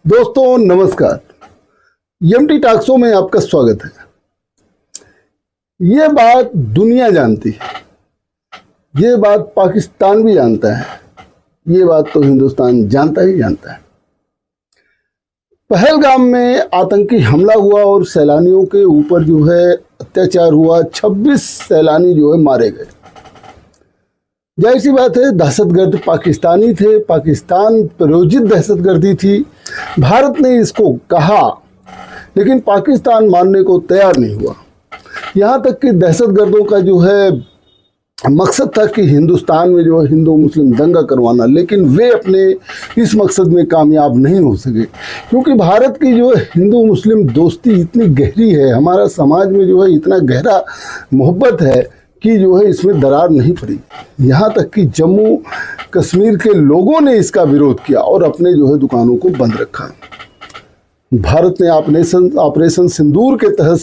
दोस्तों नमस्कार, MT talk show में आपका स्वागत है। ये बात दुनिया जानती है, ये बात पाकिस्तान भी जानता है, ये बात तो हिंदुस्तान जानता ही जानता है। पहलगाम में आतंकी हमला हुआ और सैलानियों के ऊपर जो है अत्याचार हुआ। 26 सैलानी जो है मारे गए। जाहिर सी बात है, दहशतगर्द पाकिस्तानी थे, पाकिस्तान प्रायोजित दहशतगर्दी थी। भारत ने इसको कहा, लेकिन पाकिस्तान मानने को तैयार नहीं हुआ। यहाँ तक कि दहशतगर्दों का जो है मकसद था कि हिंदुस्तान में जो है हिंदू मुस्लिम दंगा करवाना, लेकिन वे अपने इस मकसद में कामयाब नहीं हो सके, क्योंकि भारत की जो है हिंदू मुस्लिम दोस्ती इतनी गहरी है, हमारा समाज में जो है इतना गहरा मोहब्बत है कि जो है इसमें दरार नहीं पड़ी। यहाँ तक कि जम्मू कश्मीर के लोगों ने इसका विरोध किया और अपने जो है दुकानों को बंद रखा। भारत ने ऑपरेशन सिंदूर के तहत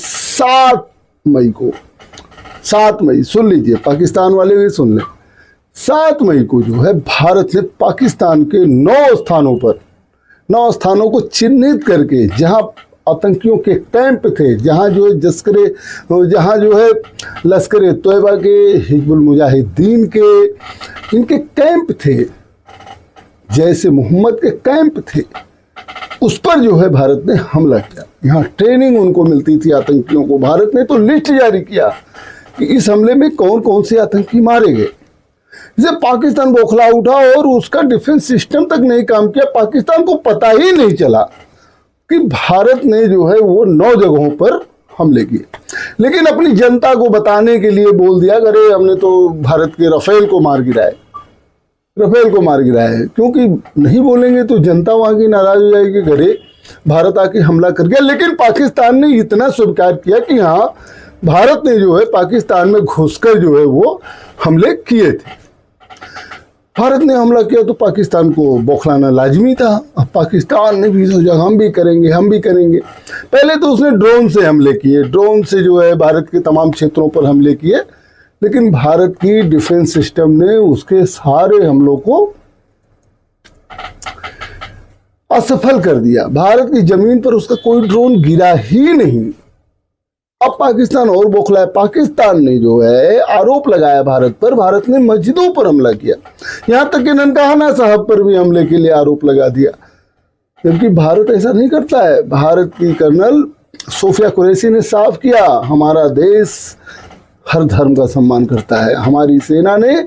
7 मई सुन लीजिए, पाकिस्तान वाले भी सुन लें, 7 मई को जो है भारत ने पाकिस्तान के 9 स्थानों को चिन्हित करके, जहां आतंकियों के कैंप थे, जहां जो है लश्कर तोयबा के, हिजबुल मुजाहिदीन के, इनके कैंप थे, जैसे मोहम्मद के कैंप थे, उस पर जो है भारत ने हमला किया। यहाँ ट्रेनिंग उनको मिलती थी आतंकियों को। भारत ने तो लिस्ट जारी किया कि इस हमले में कौन कौन से आतंकी मारे गए। इसे पाकिस्तान बौखला उठा और उसका डिफेंस सिस्टम तक नहीं काम किया। पाकिस्तान को पता ही नहीं चला कि भारत ने जो है वो 9 जगहों पर हमले किए, लेकिन अपनी जनता को बताने के लिए बोल दिया, अरे हमने तो भारत के राफेल को मार गिराया है। क्योंकि नहीं बोलेंगे तो जनता वहां की नाराज हो जाएगी, घरे भारत आके हमला कर गया। लेकिन पाकिस्तान ने इतना स्वीकार किया कि हाँ, भारत ने जो है पाकिस्तान में घुसकर जो है वो हमले किए थे। भारत ने हमला किया तो पाकिस्तान को बौखलाना लाजमी था। अब पाकिस्तान ने भी सोचा हम भी करेंगे। पहले तो उसने ड्रोन से हमले किए, ड्रोन से जो है भारत के तमाम क्षेत्रों पर हमले किए, लेकिन भारत की डिफेंस सिस्टम ने उसके सारे हमलों को असफल कर दिया। भारत की जमीन पर उसका कोई ड्रोन गिरा ही नहीं। अब पाकिस्तान और बौखला है। पाकिस्तान ने जो है आरोप लगाया भारत पर, भारत ने मस्जिदों पर हमला किया, यहाँ तक कि ननकाना साहब पर भी हमले के लिए आरोप लगा दिया, जबकि भारत ऐसा नहीं करता है। भारत की कर्नल सोफिया कुरैशी ने साफ किया, हमारा देश हर धर्म का सम्मान करता है। हमारी सेना ने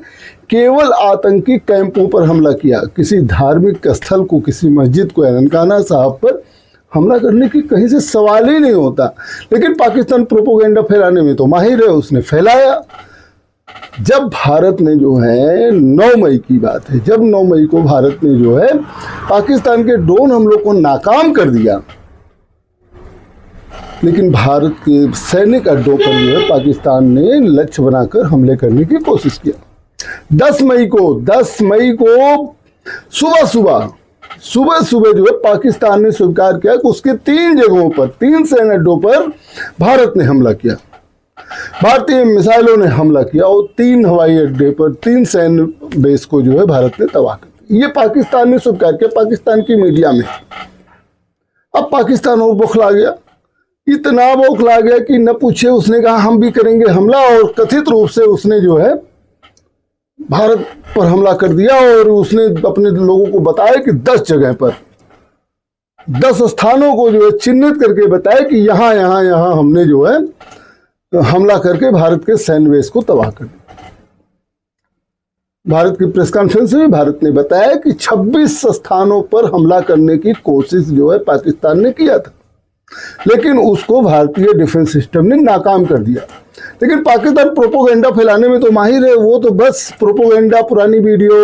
केवल आतंकी कैंपों पर हमला किया, किसी धार्मिक स्थल को, किसी मस्जिद को, ननकाना साहब पर हमला करने की कहीं से सवाल ही नहीं होता। लेकिन पाकिस्तान प्रोपोगेंडा फैलाने में तो माहिर है, उसने फैलाया। जब भारत ने जो है 9 मई की बात है, जब 9 मई को भारत ने जो है पाकिस्तान के ड्रोन हमलों को नाकाम कर दिया, लेकिन भारत के सैनिक अड्डों पर जो है पाकिस्तान ने लक्ष्य बनाकर हमले करने की कोशिश किया। 10 मई को सुबह जो है पाकिस्तान ने स्वीकार किया कि उसके 3 जगहों पर, 3 सैन्य अड्डों पर भारत ने हमला किया। भारतीय मिसाइलों ने हमला किया और 3 हवाई अड्डे पर, 3 सैन्य बेस को जो है भारत ने तबाह कर दिया। ये पाकिस्तान ने स्वीकार किया, पाकिस्तान की मीडिया में। अब पाकिस्तान और बौखला गया, इतना बौखला गया कि न पूछे, उसने कहा हम भी करेंगे हमला, और कथित रूप से उसने जो है भारत पर हमला कर दिया। और उसने अपने लोगों को बताया कि 10 जगह पर, 10 स्थानों को जो है चिन्हित करके बताया कि यहाँ हमने जो है हमला करके भारत के सैन्य बेस को तबाह कर दिया। भारत की प्रेस कॉन्फ्रेंस में भारत ने बताया कि 26 स्थानों पर हमला करने की कोशिश जो है पाकिस्तान ने किया था, लेकिन उसको भारतीय डिफेंस सिस्टम ने नाकाम कर दिया। लेकिन पाकिस्तान प्रोपोगेंडा फैलाने में तो माहिर है, वो तो बस प्रोपोगेंडा, पुरानी वीडियो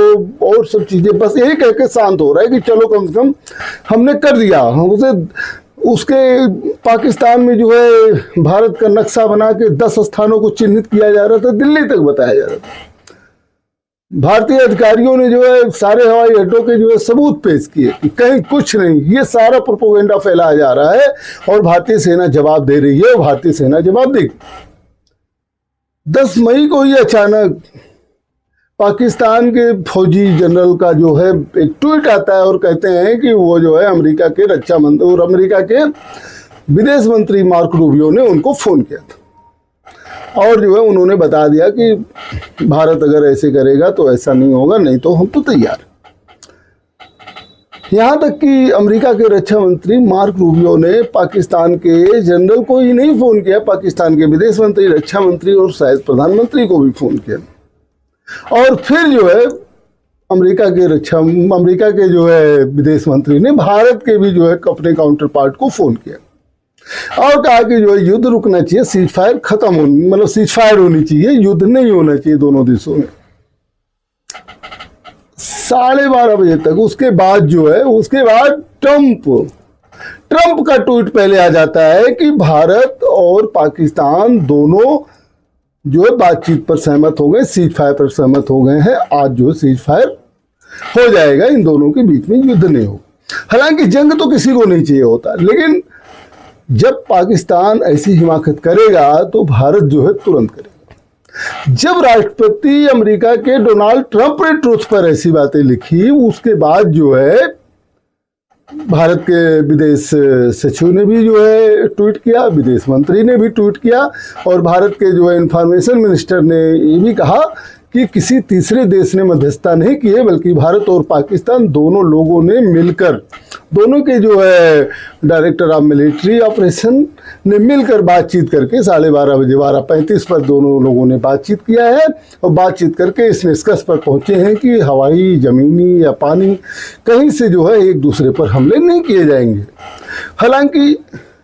और सब चीजें बस यही कह के शांत हो रहा है कि चलो कम से कम हमने कर दिया। उसके पाकिस्तान में जो है भारत का नक्शा बना के 10 स्थानों को चिन्हित किया जा रहा था, दिल्ली तक बताया जा रहा था। भारतीय अधिकारियों ने जो है सारे हवाई अड्डों के जो है सबूत पेश किए कि कहीं कुछ नहीं, ये सारा प्रोपोगेंडा फैलाया जा रहा है और भारतीय सेना जवाब दे रही है, भारतीय सेना जवाब देगी। 10 मई को ही अचानक पाकिस्तान के फौजी जनरल का जो है एक ट्वीट आता है और कहते हैं कि वो जो है अमेरिका के रक्षा मंत्री और अमेरिका के विदेश मंत्री मार्को रूबियो ने उनको फ़ोन किया था और जो है उन्होंने बता दिया कि भारत अगर ऐसे करेगा तो ऐसा नहीं होगा, नहीं तो हम तो तैयार। यहाँ तक कि अमेरिका के रक्षा मंत्री मार्क रूबियो ने पाकिस्तान के जनरल को ही नहीं फ़ोन किया, पाकिस्तान के विदेश मंत्री, रक्षा मंत्री और शायद प्रधानमंत्री को भी फ़ोन किया। और फिर जो है अमेरिका के जो है विदेश मंत्री ने भारत के भी जो है अपने काउंटर पार्ट को फ़ोन किया और कहा कि जो है युद्ध रुकना चाहिए, सीज फायर खत्म होनी, मतलब सीज फायर होनी चाहिए, युद्ध नहीं होना चाहिए दोनों देशों में। 12:30 बजे तक उसके बाद जो है ट्रंप का ट्वीट पहले आ जाता है कि भारत और पाकिस्तान दोनों जो है बातचीत पर सहमत हो गए, सीज फायर पर सहमत हो गए हैं। आज जो सीज फायर हो जाएगा, इन दोनों के बीच में युद्ध नहीं हो। हालांकि जंग तो किसी को नहीं चाहिए होता, लेकिन जब पाकिस्तान ऐसी हिमाकत करेगा तो भारत जो है तुरंत करेगा। जब राष्ट्रपति अमेरिका के डोनाल्ड ट्रंप ने ट्रुथ पर ऐसी बातें लिखी, उसके बाद जो है भारत के विदेश सचिव ने भी जो है ट्वीट किया, विदेश मंत्री ने भी ट्वीट किया और भारत के जो है इंफॉर्मेशन मिनिस्टर ने ये भी कहा कि किसी तीसरे देश ने मध्यस्थता नहीं की है, बल्कि भारत और पाकिस्तान दोनों लोगों ने मिलकर, दोनों के जो है डायरेक्टर ऑफ मिलिट्री ऑपरेशन ने मिलकर बातचीत करके 12:30 बजे 12:35 पर दोनों लोगों ने बातचीत किया है और बातचीत करके इस निष्कर्ष पर पहुंचे हैं कि हवाई, जमीनी या पानी कहीं से जो है एक दूसरे पर हमले नहीं किए जाएंगे। हालांकि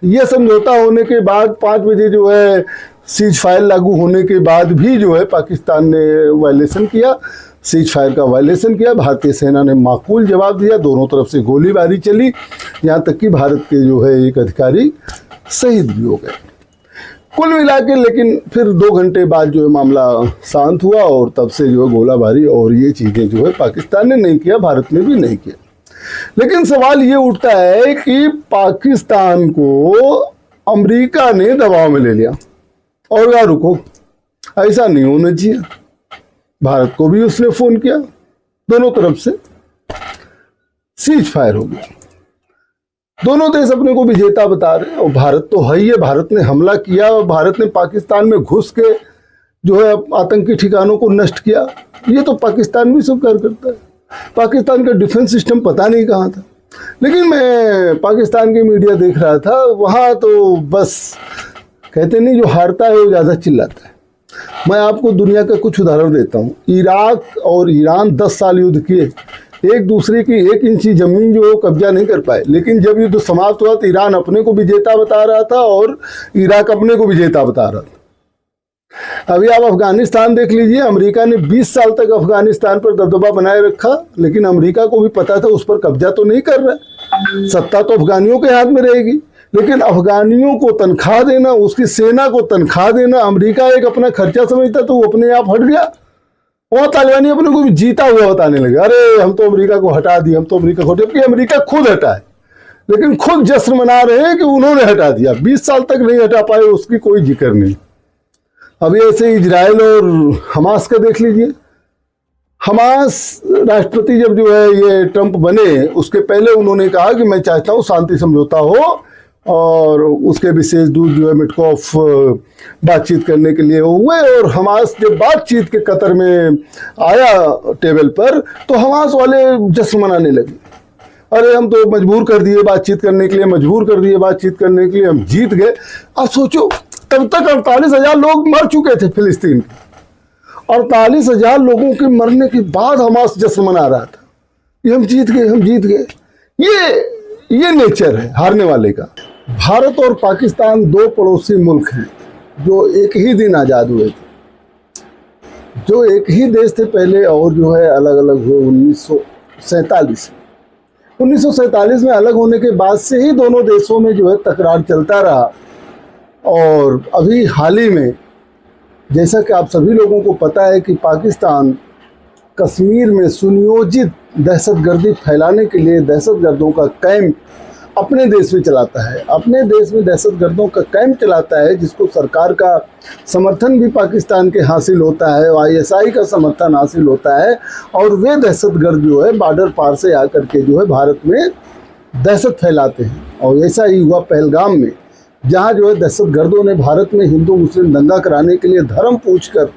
यह समझौता होने के बाद 5 बजे जो है सीज फायर लागू होने के बाद भी जो है पाकिस्तान ने वायलेशन किया, सीज फायर का वायलेशन किया। भारतीय सेना ने माकूल जवाब दिया, दोनों तरफ से गोलीबारी चली, यहाँ तक कि भारत के जो है एक अधिकारी शहीद भी हो गए। कुल मिला के लेकिन फिर 2 घंटे बाद जो है मामला शांत हुआ और तब से जो है गोलाबारी और ये चीज़ें जो है पाकिस्तान ने नहीं किया, भारत ने भी नहीं किया। लेकिन सवाल ये उठता है कि पाकिस्तान को अमेरिका ने दबाव में ले लिया और कहा रुको, ऐसा नहीं होना चाहिए। भारत को भी उसने फोन किया, दोनों तरफ से सीज फायर हो गया। दोनों देश अपने को विजेता बता रहे हैं और भारत तो है ही है, भारत ने हमला किया और भारत ने पाकिस्तान में घुस के जो है आतंकी ठिकानों को नष्ट किया। ये तो पाकिस्तान भी स्वीकार करता है। पाकिस्तान का डिफेंस सिस्टम पता नहीं कहाँ था, लेकिन मैं पाकिस्तान की मीडिया देख रहा था, वहाँ तो बस कहते नहीं जो हारता है वो ज़्यादा चिल्लाता है। मैं आपको दुनिया का कुछ उदाहरण देता हूँ। इराक और ईरान 10 साल युद्ध किए, एक दूसरे की 1 इंची ज़मीन जो है कब्जा नहीं कर पाए, लेकिन जब युद्ध समाप्त हुआ तो ईरान अपने को विजेता बता रहा था और इराक अपने को विजेता बता रहा था। अभी आप अफगानिस्तान देख लीजिए, अमेरिका ने 20 साल तक अफगानिस्तान पर दबदबा बनाए रखा, लेकिन अमेरिका को भी पता था उस पर कब्जा तो नहीं कर रहा, सत्ता तो अफगानियों के हाथ में रहेगी। लेकिन अफगानियों को तनख्वाह देना, उसकी सेना को तनख्वाह देना अमेरिका एक अपना खर्चा समझता, तो वो अपने आप हट गया। वहाँ तालिबानी अपने को भी जीता हुआ बताने लगे, अरे हम तो अमेरिका को हटा दिए, हम तो अमेरिका को हटा, अमेरिका खुद हटा है, लेकिन खुद जश्न मना रहे हैं कि उन्होंने हटा दिया। 20 साल तक नहीं हटा पाए, उसकी कोई जिक्र नहीं। अभी ऐसे इजराइल और हमास का देख लीजिए। हमास राष्ट्रपति जब जो है ये ट्रंप बने, उसके पहले उन्होंने कहा कि मैं चाहता हूँ शांति समझौता हो, और उसके विशेष दूत जो है मिटकॉफ बातचीत करने के लिए हुए। और हमास जब बातचीत के कतर में आया टेबल पर, तो हमास वाले जश्न मनाने लगे, अरे हम तो मजबूर कर दिए बातचीत करने के लिए, मजबूर कर दिए बातचीत करने के लिए, हम जीत गए। अब सोचो, तब तक 48,000 लोग मर चुके थे फिलिस्तीन के, 48,000 लोगों के मरने के बाद हमास जश्न मना रहा था, ये हम जीत गए, हम जीत गए। ये नेचर है हारने वाले का। भारत और पाकिस्तान 2 पड़ोसी मुल्क हैं जो एक ही दिन आज़ाद हुए थे, जो एक ही देश थे पहले और जो है अलग अलग हुए 1947 में। 1947 में अलग होने के बाद से ही दोनों देशों में जो है तकरार चलता रहा। और अभी हाल ही में, जैसा कि आप सभी लोगों को पता है कि पाकिस्तान कश्मीर में सुनियोजित दहशतगर्दी फैलाने के लिए दहशतगर्दों का कैंप अपने देश में चलाता है, अपने देश में दहशतगर्दों का कैंप चलाता है, जिसको सरकार का समर्थन भी पाकिस्तान के हासिल होता है, ISI का समर्थन हासिल होता है, और वे दहशतगर्द जो है बॉर्डर पार से आकर के जो है भारत में दहशत फैलाते हैं। और ऐसा ही हुआ पहलगाम में, जहाँ जो है दहशतगर्दों ने भारत में हिंदू मुस्लिम दंगा कराने के लिए धर्म पूछकर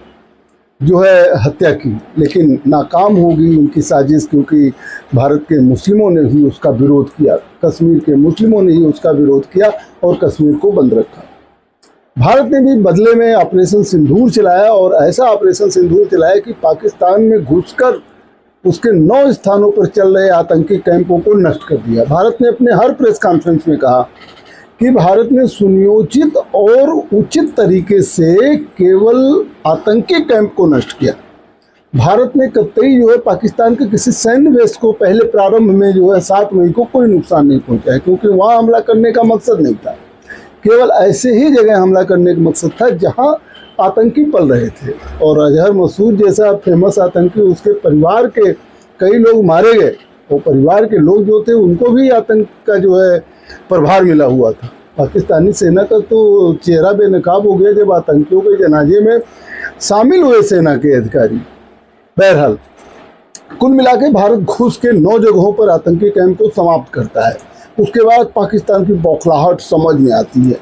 जो है हत्या की, लेकिन नाकाम होगी उनकी साजिश, क्योंकि भारत के मुस्लिमों ने ही उसका विरोध किया, कश्मीर के मुस्लिमों ने ही उसका विरोध किया और कश्मीर को बंद रखा। भारत ने भी बदले में ऑपरेशन सिंदूर चलाया, और ऐसा ऑपरेशन सिंदूर चलाया कि पाकिस्तान में घुसकर उसके 9 स्थानों पर चल रहे आतंकी कैंपों को नष्ट कर दिया। भारत ने अपने हर प्रेस कॉन्फ्रेंस में कहा कि भारत ने सुनियोजित और उचित तरीके से केवल आतंकी कैंप को नष्ट किया। भारत ने कतई जो है पाकिस्तान के किसी सैन्य बेस को पहले प्रारंभ में जो है 7 मई को कोई नुकसान नहीं पहुंचाया, क्योंकि वहाँ हमला करने का मकसद नहीं था। केवल ऐसे ही जगह हमला करने का मकसद था जहाँ आतंकी पल रहे थे। और अजहर मसूद जैसा फेमस आतंकी, उसके परिवार के कई लोग मारे गए, और परिवार के लोग जो थे उनको भी आतंक का जो है प्रभार मिला हुआ था। पाकिस्तानी सेना का तो चेहरा बेनकाब हो गया जब आतंकियों के जनाजे में शामिल हुए सेना के अधिकारी। बहरहाल कुल मिला के भारत घुस के 9 जगहों पर आतंकी कैंप को समाप्त करता है। उसके बाद पाकिस्तान की बौखलाहट समझ में आती है।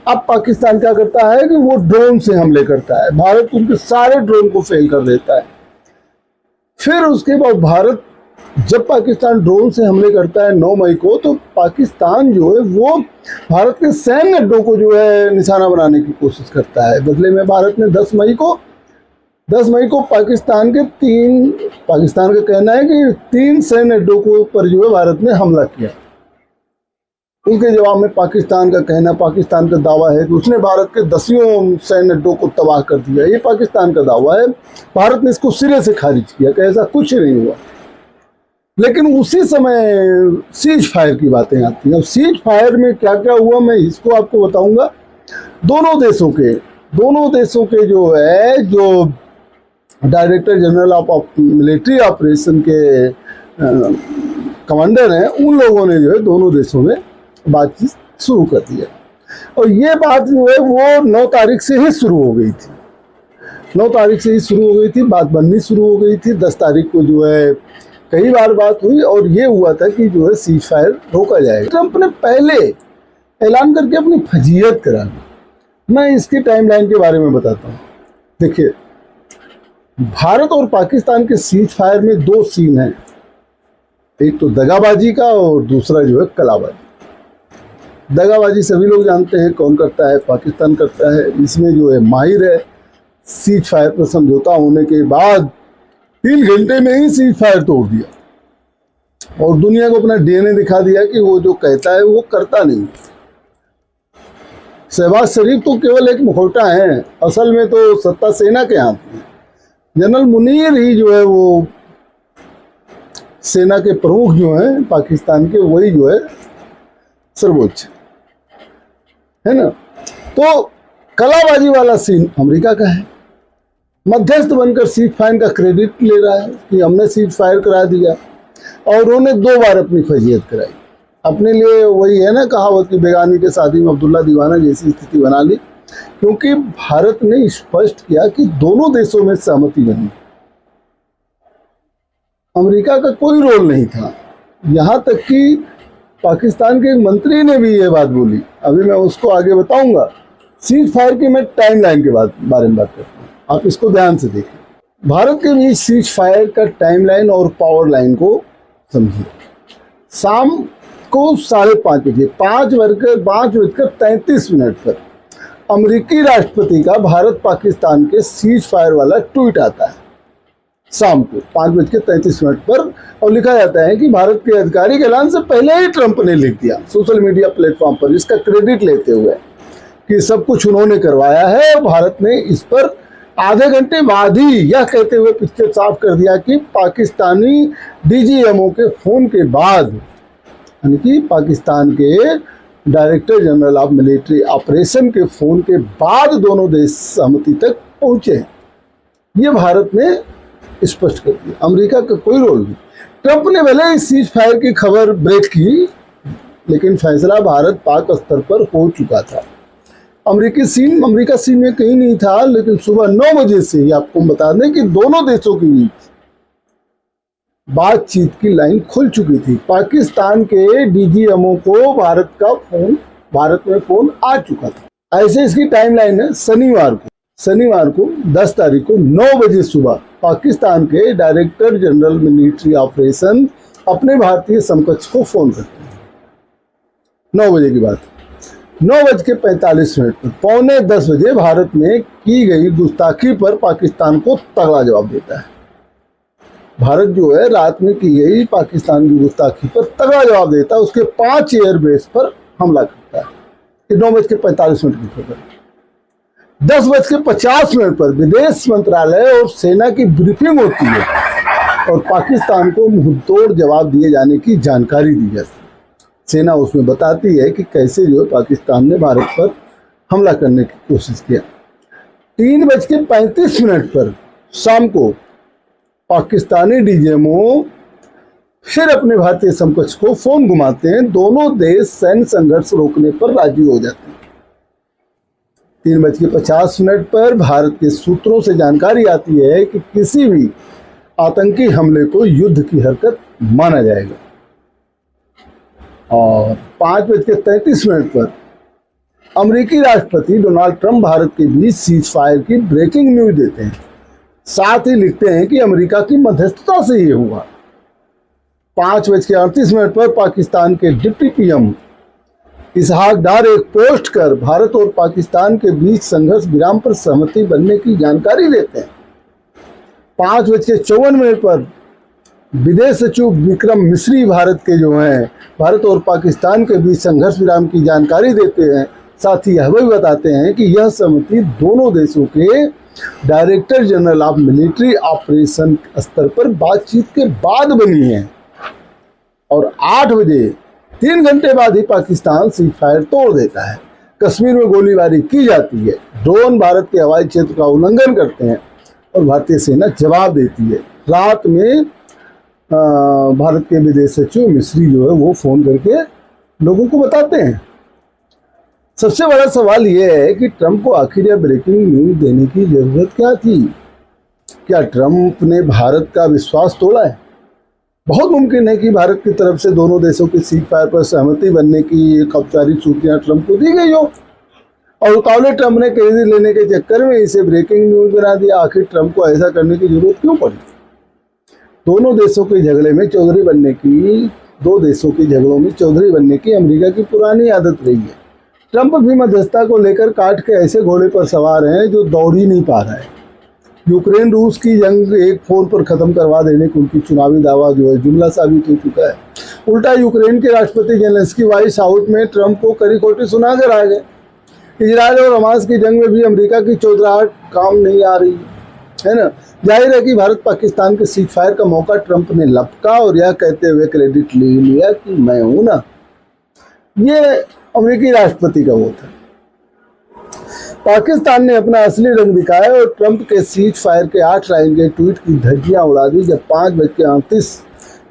अब पाकिस्तान क्या करता है कि वो ड्रोन से हमले करता है। भारत उनके सारे ड्रोन को फेल कर देता है। फिर उसके बाद भारत जब पाकिस्तान ड्रोन से हमले करता है 9 मई को, तो पाकिस्तान जो है वो भारत के सैन्य अड्डों को जो है निशाना बनाने की कोशिश करता है। बदले में भारत ने 10 मई को पाकिस्तान का कहना है कि 3 सैन्य अड्डों को पर जो है भारत ने हमला किया। उसके जवाब में पाकिस्तान का दावा है कि उसने भारत के 10 सैन्य अड्डों को तबाह कर दिया। ये पाकिस्तान का दावा है। भारत ने इसको सिरे से खारिज किया कि ऐसा कुछ नहीं हुआ। लेकिन उसी समय सीज फायर की बातें आती हैं। अब सीज फायर में क्या क्या हुआ मैं इसको आपको बताऊंगा। दोनों देशों के जो director general of military operation के कमांडर हैं, उन लोगों ने जो है दोनों देशों में बातचीत शुरू कर दिया। और ये बात जो है वो 9 तारीख से ही शुरू हो गई थी। 9 तारीख से ही शुरू हो गई थी, बात बननी शुरू हो गई थी। 10 तारीख को जो है कई बार बात हुई और ये हुआ था कि जो है सीज फायर रोका जाएगा। ट्रंप ने पहले ऐलान करके अपनी फजीहत करा दी। मैं इसकी टाइमलाइन के बारे में बताता हूँ। देखिए, भारत और पाकिस्तान के सीज फायर में 2 सीन हैं, एक तो दगाबाजी का और दूसरा जो है कलाबाजी। दगाबाजी सभी लोग जानते हैं कौन करता है, पाकिस्तान करता है। इसमें जो है माहिर है। सीज फायर पर समझौता होने के बाद 3 घंटे में ही सीज फायर तोड़ दिया और दुनिया को अपना DNA दिखा दिया कि वो जो कहता है वो करता नहीं। शहबाज शरीफ तो केवल एक मुखौटा है, असल में तो सत्ता सेना के हाथ में। जनरल मुनीर ही जो है वो सेना के प्रमुख जो हैं पाकिस्तान के, वही जो है सर्वोच्च है ना। तो कलाबाजी वाला सीन अमेरिका का है। मध्यस्थ बनकर सीज फायर का क्रेडिट ले रहा है कि हमने सीज फायर करा दिया, और उन्होंने 2 बार अपनी फजीहत कराई। अपने लिए वही है ना कहावत कि बेगानी के शादी में अब्दुल्ला दीवाना जैसी स्थिति बना ली, क्योंकि भारत ने स्पष्ट किया कि दोनों देशों में सहमति बनी। अमेरिका का कोई रोल नहीं था। यहाँ तक कि पाकिस्तान के एक मंत्री ने भी ये बात बोली, अभी मैं उसको आगे बताऊंगा। सीज फायर की मैं टाइमलाइन के बारे में बात करता हूँ, आप इसको ध्यान से देखिए। भारत के बीच सीज फायर का टाइमलाइन और पावर लाइन को समझिए। शाम को 5:30 बजे 5:33 पर अमेरिकी राष्ट्रपति का भारत पाकिस्तान के सीज फायर वाला ट्वीट आता है शाम को 5:33 पर, और लिखा जाता है कि भारत के आधिकारिक ऐलान से पहले ही ट्रंप ने लिख दिया सोशल मीडिया प्लेटफॉर्म पर, इसका क्रेडिट लेते हुए कि सब कुछ उन्होंने करवाया है। भारत ने इस पर आधे घंटे बाद ही यह कहते हुए पिक्चर साफ कर दिया कि पाकिस्तानी DGMO के फोन के बाद, यानी कि पाकिस्तान के director general of military operation के फोन के बाद दोनों देश सहमति तक पहुंचे हैं। ये भारत ने स्पष्ट कर दिया। अमेरिका का कोई रोल नहीं। ट्रंप ने भले ही सीज फायर की खबर ब्रेक की, लेकिन फैसला भारत पाक स्तर पर हो चुका था। अमेरिका सीन में कहीं नहीं था, लेकिन सुबह 9 बजे से ही आपको बता दें कि दोनों देशों के बीच बातचीत की लाइन खुल चुकी थी। पाकिस्तान के डीजीएमओ को भारत में फोन आ चुका था। ऐसे इसकी टाइमलाइन है। शनिवार को 10 तारीख को 9 बजे सुबह पाकिस्तान के डायरेक्टर जनरल मिलिट्री ऑपरेशन अपने भारतीय समकक्ष को फोन करते हैं। 9 बजे की बात। 9:45 पर 9:45 बजे भारत में की गई गुस्ताखी पर पाकिस्तान को तगड़ा जवाब देता है। भारत जो है रात में की गई पाकिस्तान की गुस्ताखी पर तगड़ा जवाब देता है, उसके 5 एयरबेस पर हमला करता है। 9:45 की खबर। 10:50 पर विदेश मंत्रालय और सेना की ब्रीफिंग होती है और पाकिस्तान को मुंहतोड़ जवाब दिए जाने की जानकारी दी जाती है। सेना उसमें बताती है कि कैसे जो पाकिस्तान ने भारत पर हमला करने की कोशिश किया। 3:35 पर शाम को पाकिस्तानी डीजीएमओ फिर अपने भारतीय समकक्ष को फोन घुमाते हैं। दोनों देश सैन्य संघर्ष रोकने पर राजी हो जाते हैं। 3:50 पर भारत के सूत्रों से जानकारी आती है कि किसी भी आतंकी हमले को युद्ध की हरकत माना जाएगा। और 5:33 पर अमेरिकी राष्ट्रपति डोनाल्ड ट्रंप भारत के बीच सीज फायर की ब्रेकिंग न्यूज देते हैं। साथ ही लिखते हैं कि अमेरिका की मध्यस्थता से ये हुआ। 5:38 पर पाकिस्तान के डिप्टी पीएम इसहाक डार एक पोस्ट कर भारत और पाकिस्तान के बीच संघर्ष विराम पर सहमति बनने की जानकारी देते हैं। 5:54 पर विदेश सचिव विक्रम मिस्री भारत और पाकिस्तान के बीच संघर्ष विराम की जानकारी देते हैं। साथ ही यह भी बताते हैं कि यह सहमति दोनों देशों के director general of military operation स्तर पर बातचीत के बाद बनी है। और 8 बजे 3 घंटे बाद ही पाकिस्तान सीज फायर तोड़ देता है। कश्मीर में गोलीबारी की जाती है। ड्रोन भारत के हवाई क्षेत्र का उल्लंघन करते हैं और भारतीय सेना जवाब देती है। रात में भारत के विदेश सचिव मिस्री जो है वो फोन करके लोगों को बताते हैं। सबसे बड़ा सवाल यह है कि ट्रंप को आखिर यह ब्रेकिंग न्यूज देने की जरूरत क्या थी? क्या ट्रंप ने भारत का विश्वास तोड़ा है? बहुत मुमकिन है कि भारत की तरफ से दोनों देशों की सीज फायर पर सहमति बनने की एक औपचारिक सूचना ट्रंप को दी गई हो और उतावले ट्रंप ने क्रेडिट लेने के चक्कर में इसे ब्रेकिंग न्यूज बना दिया। आखिर ट्रंप को ऐसा करने की जरूरत क्यों पड़ी? दो देशों के झगड़ों में चौधरी बनने की अमेरिका की पुरानी आदत रही है। ट्रंप भी मध्यस्थता को लेकर काट के ऐसे घोड़े पर सवार हैं जो दौड़ ही नहीं पा रहा है। यूक्रेन रूस की जंग एक फोन पर खत्म करवा देने की उनकी चुनावी दावा जो है जुमला साबित हो चुका है। उल्टा यूक्रेन के राष्ट्रपति जेलेंस्की व्हाइट हाउस में ट्रंप को कड़ी खोटी सुनाकर आ गए। इजराइल और हमास की जंग में भी अमेरिका की चौधराहट काम नहीं आ रही है ना। जाहिर है कि भारत पाकिस्तान के सीज फायर का मौका ट्रंप ने लपका और यह कहते हुए क्रेडिट ले लिया कि मैं हूं ना। ये अमेरिकी राष्ट्रपति का वो था। पाकिस्तान ने अपना असली रंग दिखाया और ट्रंप के सीज फायर के 8 लाइन के ट्वीट की धज्जियां उड़ा दी। जब 5:38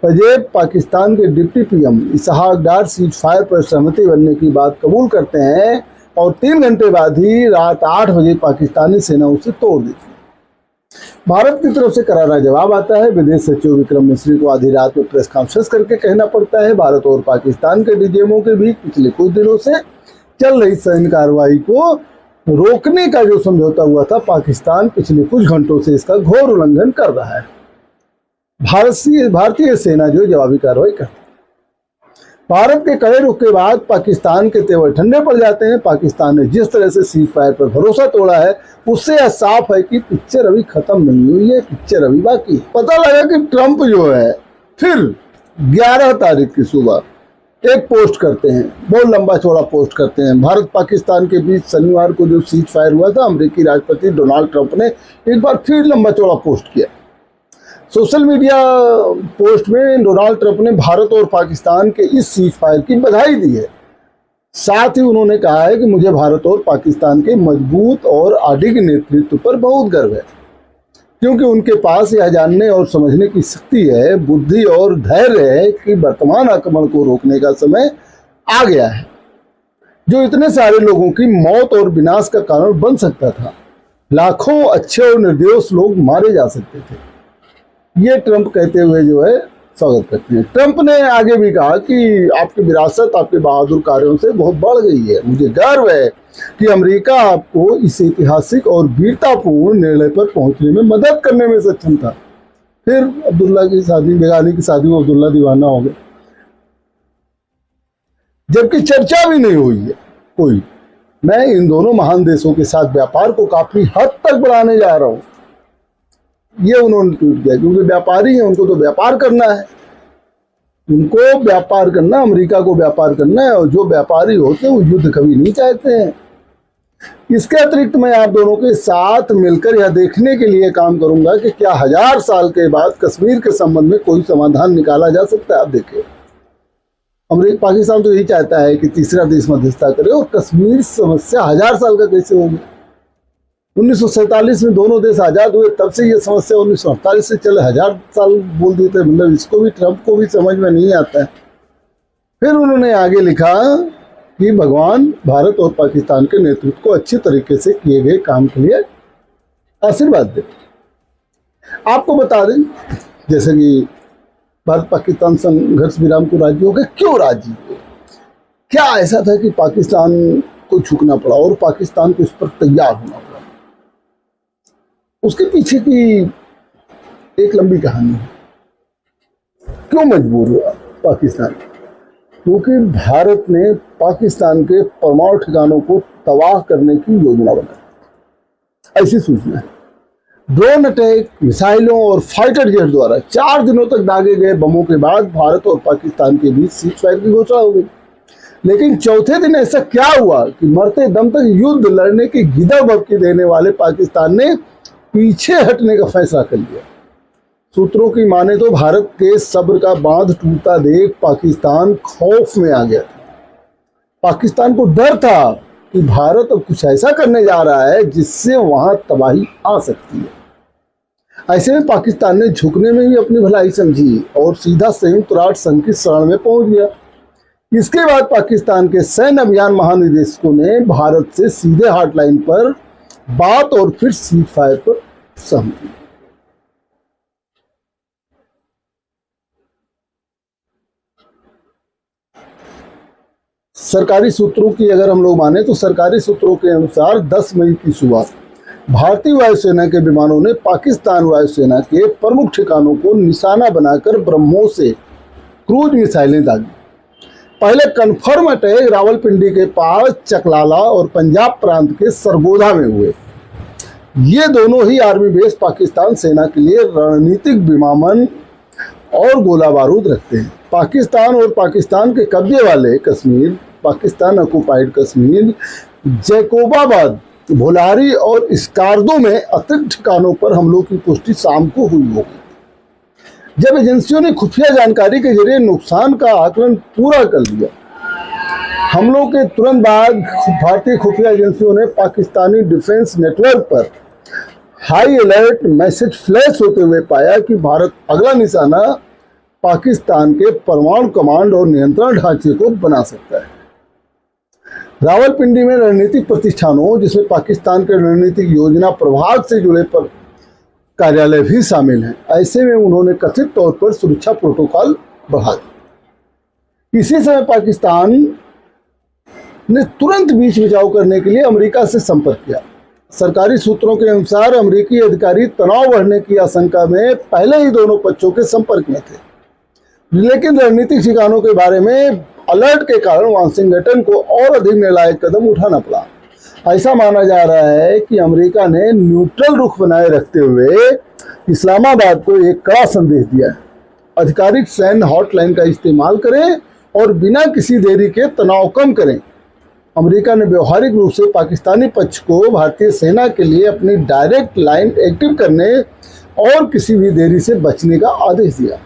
बजे पाकिस्तान के डिप्टी पीएम इसहाक डार सीज फायर पर सहमति बनने की बात कबूल करते हैं और 3 घंटे बाद ही रात 8 बजे पाकिस्तानी सेना उसे तोड़ देती है। भारत की तरफ से करारा जवाब आता है। विदेश सचिव विक्रम मिस्री को आधी रात में प्रेस कॉन्फ्रेंस करके कहना पड़ता है भारत और पाकिस्तान के डीजीएमओ के बीच पिछले कुछ दिनों से चल रही सैन्य कार्रवाई को रोकने का जो समझौता हुआ था, पाकिस्तान पिछले कुछ घंटों से इसका घोर उल्लंघन कर रहा है। भारतीय सेना जो जवाबी कार्रवाई करती है। भारत के कड़े रुख के बाद पाकिस्तान के तेवर ठंडे पड़ जाते हैं। पाकिस्तान ने जिस तरह से सीज फायर पर भरोसा तोड़ा है उससे यह साफ है कि पिक्चर अभी खत्म नहीं हुई है, पिक्चर अभी बाकी है। पता लगा कि ट्रंप जो है फिर 11 तारीख की सुबह एक पोस्ट करते हैं, बहुत लंबा चौड़ा पोस्ट करते हैं। भारत पाकिस्तान के बीच शनिवार को जो सीज फायर हुआ था, अमेरिकी राष्ट्रपति डोनाल्ड ट्रंप ने एक बार फिर लंबा चौड़ा पोस्ट किया। सोशल मीडिया पोस्ट में डोनाल्ड ट्रंप ने भारत और पाकिस्तान के इस सीज फायर की बधाई दी है। साथ ही उन्होंने कहा है कि मुझे भारत और पाकिस्तान के मजबूत और अडिग नेतृत्व पर बहुत गर्व है, क्योंकि उनके पास यह जानने और समझने की शक्ति है, बुद्धि और धैर्य है कि वर्तमान आक्रमण को रोकने का समय आ गया है, जो इतने सारे लोगों की मौत और विनाश का कारण बन सकता था। लाखों अच्छे और निर्दोष लोग मारे जा सकते थे। ये ट्रंप कहते हुए जो है स्वागत करते हैं। ट्रंप ने आगे भी कहा कि आपकी विरासत आपके बहादुर कार्यों से बहुत बढ़ गई है। मुझे गर्व है कि अमेरिका आपको इस ऐतिहासिक और वीरतापूर्ण निर्णय पर पहुंचने में मदद करने में सक्षम था। फिर अब्दुल्ला की शादी, बेगानी की शादी में अब्दुल्ला दीवाना हो गया, जबकि चर्चा भी नहीं हुई है कोई। मैं इन दोनों महान देशों के साथ व्यापार को काफी हद तक बढ़ाने जा रहा हूं, ये उन्होंने ट्वीट किया, क्योंकि व्यापारी हैं, उनको तो व्यापार करना है, उनको व्यापार करना, अमेरिका को व्यापार करना है। और जो व्यापारी होते हैं वो युद्ध कभी नहीं चाहते हैं। इसके अतिरिक्त मैं आप दोनों के साथ मिलकर यह देखने के लिए काम करूंगा कि क्या 1000 साल के बाद कश्मीर के संबंध में कोई समाधान निकाला जा सकता है। आप देखिए, अमेरिका, पाकिस्तान तो यही चाहता है कि तीसरा देश मध्यस्थता करे, और कश्मीर समस्या 1000 साल का कैसे होगी। 1947 में दोनों देश आज़ाद हुए, तब से ये समस्या 1948 से चले 1000 साल बोल देते। मतलब इसको भी, ट्रंप को भी समझ में नहीं आता है। फिर उन्होंने आगे लिखा कि भगवान भारत और पाकिस्तान के नेतृत्व को अच्छी तरीके से किए गए काम के लिए आशीर्वाद दे। आपको बता दें, जैसे कि भारत पाकिस्तान संघर्ष विराम को राजी हो गए। क्यों राजी हुए? क्या ऐसा था कि पाकिस्तान को झुकना पड़ा और पाकिस्तान को इस पर तैयार होना पड़ा? उसके पीछे की एक लंबी कहानी है। क्यों मजबूर हुआ पाकिस्तान? क्योंकि भारत ने पाकिस्तान के परमाणु ठिकानों को तबाह करने की योजना बनाई। ऐसी सूचना है। ड्रोन अटैक, मिसाइलों और फाइटर जेट द्वारा 4 दिनों तक दागे गए बमों के बाद भारत और पाकिस्तान के बीच सीज़फायर की घोषणा हो गई। लेकिन चौथे दिन ऐसा क्या हुआ कि मरते दम तक युद्ध लड़ने की गिदड़ भभकी देने वाले पाकिस्तान ने पीछे हटने का फैसला कर लिया। सूत्रों की माने तो भारत के सब्र का बांध टूटता देख पाकिस्तान खौफ में आ गया था। पाकिस्तान को डर था कि भारत अब कुछ ऐसा करने जा रहा है जिससे वहां तबाही आ सकती है। ऐसे में पाकिस्तान ने झुकने में भी अपनी भलाई समझी और सीधा संयुक्त राष्ट्र संघ की शरण में पहुंच गया। इसके बाद पाकिस्तान के सैन्य अभियान महानिदेशकों ने भारत से सीधे हॉटलाइन पर बात और फिर सीज़फायर पर सहमति। सरकारी सूत्रों की अगर हम लोग माने तो सरकारी सूत्रों के अनुसार 10 मई की सुबह भारतीय वायुसेना के विमानों ने पाकिस्तान वायुसेना के प्रमुख ठिकानों को निशाना बनाकर ब्रह्मोस से क्रूज मिसाइलें दागी। पहले कन्फर्म अटैक रावलपिंडी के पास चकलाला और पंजाब प्रांत के सरगोधा में हुए। ये दोनों ही आर्मी बेस पाकिस्तान सेना के लिए रणनीतिक विमानन और गोला बारूद रखते हैं। पाकिस्तान और पाकिस्तान के कब्जे वाले कश्मीर, पाकिस्तान ऑक्युपाइड कश्मीर, जैकोबाबाद, भोलारी और स्कार्दो में अतिरिक्त ठिकानों पर हमलों की पुष्टि शाम को हुई होगी। जब एजेंसियों ने खुफिया जानकारी के जरिए नुकसान का आकलन पूरा कर लिया, हमलों के तुरंत बाद भारतीय खुफिया एजेंसियों ने पाकिस्तानी डिफेंस नेटवर्क पर हाई अलर्ट मैसेज फ्लैश होते हुए पाया कि भारत अगला निशाना पाकिस्तान के परमाणु कमांड और नियंत्रण ढांचे को बना सकता है। रावलपिंडी में रणनीतिक प्रतिष्ठानों, जिसमें पाकिस्तान के रणनीतिक योजना प्रभाग से जुड़े पर कार्यालय भी शामिल हैं। ऐसे में उन्होंने कथित तौर पर सुरक्षा प्रोटोकॉल बढ़ा दिया। इसी समय पाकिस्तान ने तुरंत बीच बचाव करने के लिए अमेरिका से संपर्क किया। सरकारी सूत्रों के अनुसार अमेरिकी अधिकारी तनाव बढ़ने की आशंका में पहले ही दोनों पक्षों के संपर्क में थे, लेकिन रणनीतिक ठिकानों के बारे में अलर्ट के कारण वाशिंगटन को और अधिक निर्णायक कदम उठाना पड़ा। ऐसा माना जा रहा है कि अमेरिका ने न्यूट्रल रुख बनाए रखते हुए इस्लामाबाद को एक कड़ा संदेश दिया है। आधिकारिक सैन्य हॉटलाइन का इस्तेमाल करें और बिना किसी देरी के तनाव कम करें। अमेरिका ने व्यवहारिक रूप से पाकिस्तानी पक्ष को भारतीय सेना के लिए अपनी डायरेक्ट लाइन एक्टिव करने और किसी भी देरी से बचने का आदेश दिया।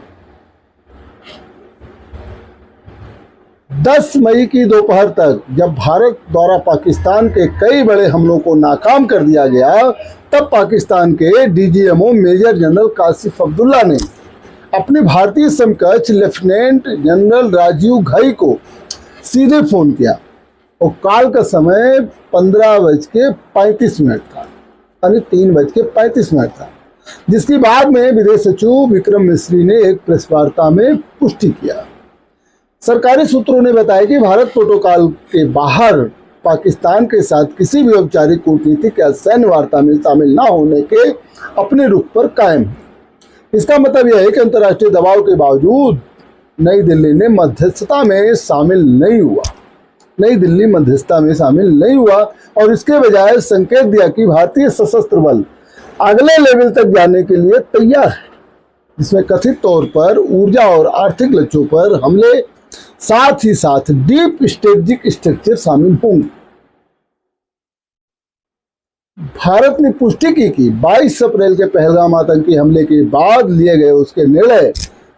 10 मई की दोपहर तक जब भारत द्वारा पाकिस्तान के कई बड़े हमलों को नाकाम कर दिया गया, तब पाकिस्तान के DGMO major general Kashif Abdullah ने अपने भारतीय समकक्ष लेफ्टिनेंट जनरल राजीव घई को सीधे फ़ोन किया और कॉल का समय 15:35 था, यानी 3:35 था, जिसकी बाद में विदेश सचिव विक्रम मिस्री ने एक प्रेस वार्ता में पुष्टि किया। सरकारी सूत्रों ने बताया कि भारत प्रोटोकॉल के बाहर पाकिस्तान के साथ किसी भी औपचारिक कूटनीतिक या सैन्य वार्ता में शामिल न होने के अपने रुख पर कायम है। इसका मतलब यह है कि अंतर्राष्ट्रीय दबाव के बावजूद नई दिल्ली ने मध्यस्थता में शामिल नहीं हुआ, नई दिल्ली मध्यस्थता में शामिल नहीं हुआ और इसके बजाय संकेत दिया कि भारतीय सशस्त्र बल अगले लेवल तक जाने के लिए तैयार है, जिसमें कथित तौर पर ऊर्जा और आर्थिक लक्ष्यों पर हमले, साथ ही साथ डीप स्ट्रेटेजिक स्ट्रक्चर शामिल होंगे। भारत ने पुष्टि की कि 22 अप्रैल के पहलगाम आतंकी हमले के बाद लिए गए उसके निर्णय,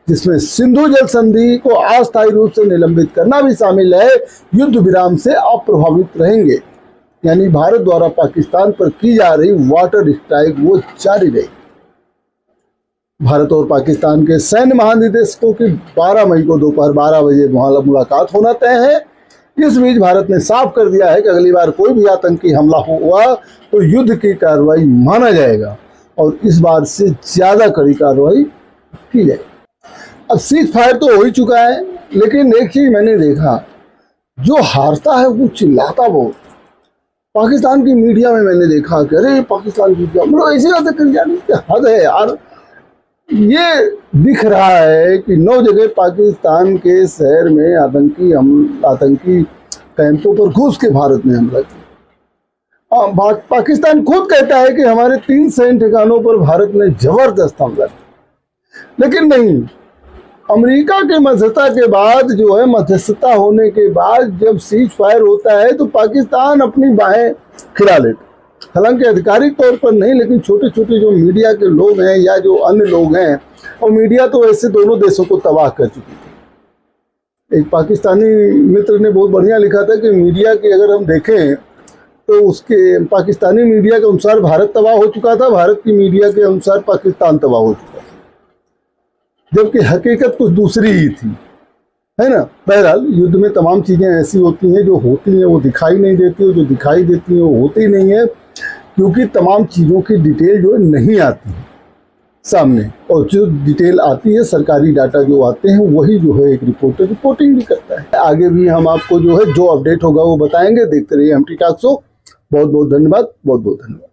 जिसमें सिंधु जल संधि को अस्थायी रूप से निलंबित करना भी शामिल है, युद्ध विराम से अप्रभावित रहेंगे। यानी भारत द्वारा पाकिस्तान पर की जा रही वाटर स्ट्राइक वो जारी रहेगी। भारत और पाकिस्तान के सैन्य महानिदेशकों की 12 मई को दोपहर 12 बजे मुलाकात होना तय है। इस बीच भारत ने साफ कर दिया है कि अगली बार कोई भी आतंकी हमला हुआ तो युद्ध की कार्रवाई माना जाएगा और इस बार से ज़्यादा कड़ी कार्रवाई की जाएगी। अब सीज फायर तो हो ही चुका है, लेकिन एक चीज मैंने देखा, जो हारता है वो चिल्लाता बहुत। पाकिस्तान की मीडिया में मैंने देखा कि अरे पाकिस्तान की मीडिया मतलब ऐसी बातें कर जानी, हद है यार। ये दिख रहा है कि 9 जगह पाकिस्तान के शहर में आतंकी कैंपों पर घुस के भारत ने हमला किया। पाकिस्तान खुद कहता है कि हमारे 3 सैन्य ठिकानों पर भारत ने जबरदस्त हमला किया, लेकिन नहीं, अमेरिका के मध्यस्थता के बाद जो है, मध्यस्थता होने के बाद जब सीज फायर होता है तो पाकिस्तान अपनी बाहें खिला लेता। हालांकि आधिकारिक तौर पर नहीं, लेकिन छोटे छोटे जो मीडिया के लोग हैं या जो अन्य लोग हैं, और मीडिया तो ऐसे दोनों देशों को तबाह कर चुकी थी। एक पाकिस्तानी मित्र ने बहुत बढ़िया लिखा था कि मीडिया की अगर हम देखें तो उसके पाकिस्तानी मीडिया के अनुसार भारत तबाह हो चुका था, भारत की मीडिया के अनुसार पाकिस्तान तबाह हो चुका था, जबकि हकीकत कुछ दूसरी ही थी, है ना। बहरहाल युद्ध में तमाम चीज़ें ऐसी होती हैं, जो होती हैं वो दिखाई नहीं देती, और जो दिखाई देती हैं वो होती नहीं है, क्योंकि तमाम चीज़ों की डिटेल जो है नहीं आती है सामने, और जो डिटेल आती है, सरकारी डाटा जो आते हैं, वही जो है एक रिपोर्टर रिपोर्टिंग भी करता है। आगे भी हम आपको जो है जो अपडेट होगा वो बताएंगे। देखते रहिए एमटी टॉक शो। बहुत बहुत धन्यवाद, बहुत बहुत धन्यवाद।